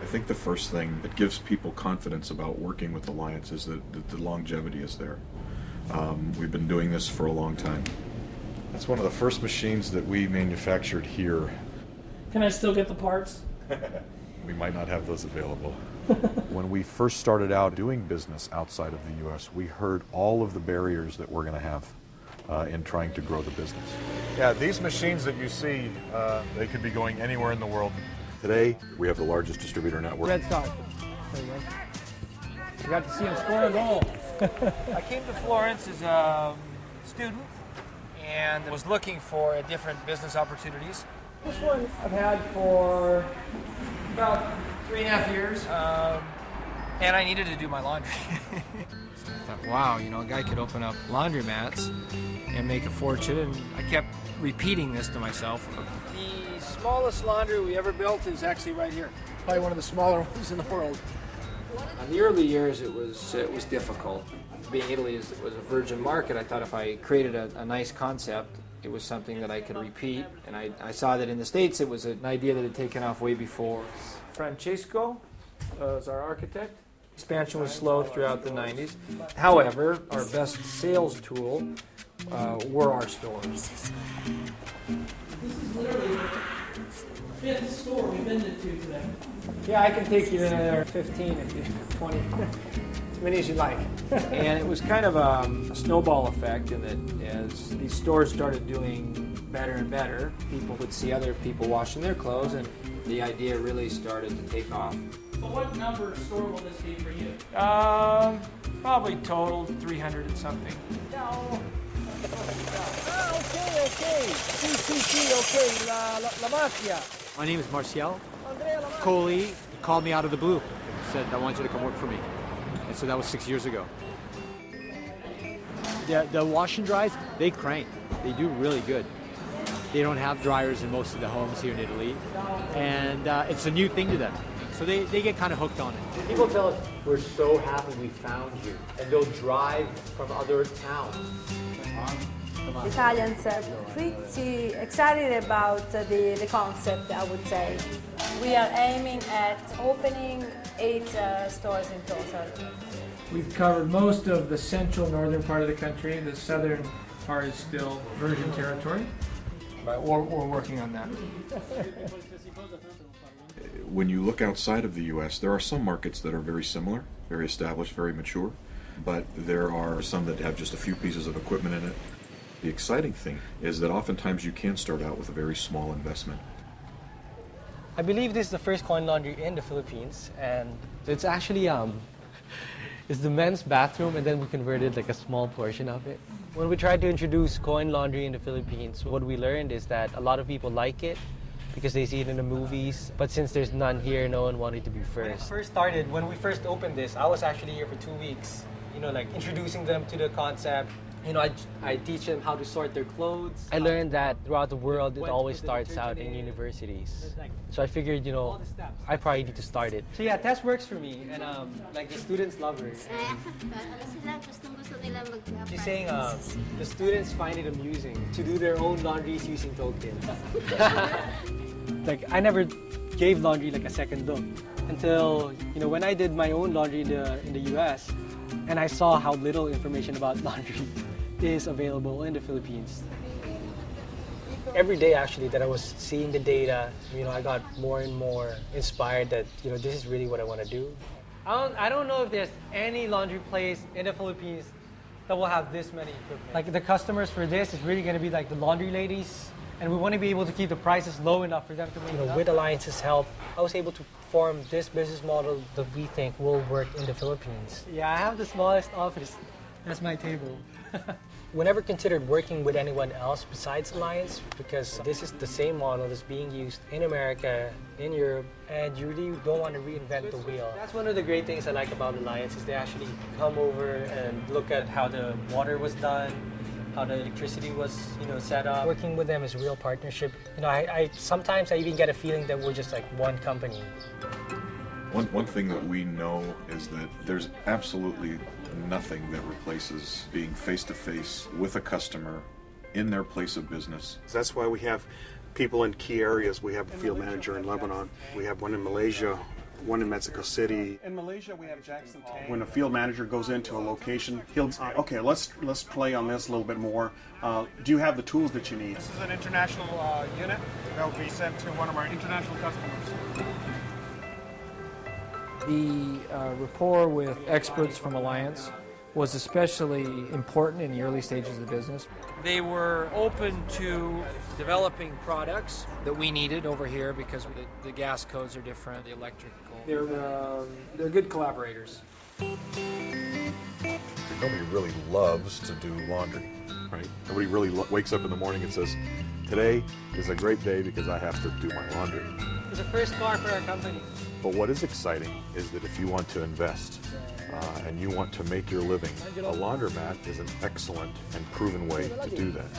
think the first thing that gives people confidence about working with Alliance is that the longevity is there. We've been doing this for a long time. That's one of the first machines that we manufactured here. Can I still get the parts? We might not have those available. When we first started out doing business outside of the U.S., we heard all of the barriers that we're going to have in trying to grow the business. Yeah, these machines that you see, they could be going anywhere in the world. Today, we have the largest distributor network. Red Sox. There you go. You got to see him score a goal. I came to Florence as a student and was looking for different business opportunities. This one I've had for About 3.5 years, and I needed to do my laundry. So I thought, wow, you know, a guy could open up laundromats and make a fortune, and I kept repeating this to myself. The smallest laundry we ever built is actually right here. probably one of the smaller ones in the world. In the early years, it was difficult. Being Italy was a virgin market, I thought if I created a nice concept, it was something that I could repeat. And I saw that in the States, it was an idea that had taken off way before. Francesco was our architect. Expansion was slow throughout the 90s. However, our best sales tool were our stores. This is literally the 5th store we've been to today. Yeah, I can take you to another 15 if you 20. As many as you like. And it was kind of a snowball effect in that as these stores started doing better and better, people would see other people washing their clothes, and the idea really started to take off. So what number store will this be for you? Probably total 300 and something. No. Okay. Okay, la mafia. My name is Marcial. Coley called me out of the blue. Said, I want you to come work for me. And so that was 6 years ago. The wash and dries, they crank. They do really good. They don't have dryers in most of the homes here in Italy. And it's a new thing to them. So they get kind of hooked on it. People tell us, we're so happy we found you. And they'll drive from other towns. Italians are pretty excited about the concept, I would say. We are aiming at opening 8 stores in total. We've covered most of the central northern part of the country. The southern part is still virgin territory. But we're working on that. When you look outside of the U.S., there are some markets that are very similar, very established, very mature, but there are some that have just a few pieces of equipment in it. The exciting thing is that oftentimes you can start out with a very small investment. I believe this is the first coin laundry in the Philippines, and it's actually it's the men's bathroom, and then we converted like a small portion of it. When we tried to introduce coin laundry in the Philippines, what we learned is that a lot of people like it because they see it in the movies, but since there's none here, no one wanted to be first. When we first opened this, I was actually here for 2 weeks, you know, like introducing them to the concept. You know, I teach them how to sort their clothes. I learned that throughout the world, it always starts out in universities. So I figured, you know, I probably need to start it. So yeah, Tess works for me, and like the students love her. She's saying the students find it amusing to do their own laundries using tokens. Like I never gave laundry like a second look until, you know, when I did my own laundry in the US, and I saw how little information about laundry is available in the Philippines. Every day actually that I was seeing the data, you know, I got more and more inspired that, you know, this is really what I want to do. I don't know if there's any laundry place in the Philippines that will have this many equipment. Like the customers for this is really going to be like the laundry ladies, and we want to be able to keep the prices low enough for them to make it up. With Alliance's help, I was able to form this business model that we think will work in the Philippines. Yeah, I have the smallest office. That's my table. We never considered working with anyone else besides Alliance because this is the same model that's being used in America, in Europe, and you really don't want to reinvent the wheel. That's one of the great things I like about Alliance is they actually come over and look at how the water was done, how the electricity was, you know, set up. Working with them is a real partnership. You know, I sometimes I even get a feeling that we're just like one company. One thing that we know is that there's absolutely nothing that replaces being face-to-face with a customer in their place of business. That's why we have people in key areas. We have a field manager in Lebanon. We have one in Malaysia, one in Mexico City. In Malaysia, we have Jackson Tang. When a field manager goes into a location, he'll say, okay, let's play on this a little bit more. Do you have the tools that you need? This is an international unit that will be sent to one of our international customers. The rapport with experts from Alliance was especially important in the early stages of the business. They were open to developing products that we needed over here because the gas codes are different, the electrical. They're good collaborators. Nobody really loves to do laundry, right? Nobody really wakes up in the morning and says, today is a great day because I have to do my laundry. It's the first car for our company. But what is exciting is that if you want to invest and you want to make your living, a laundromat is an excellent and proven way to do that.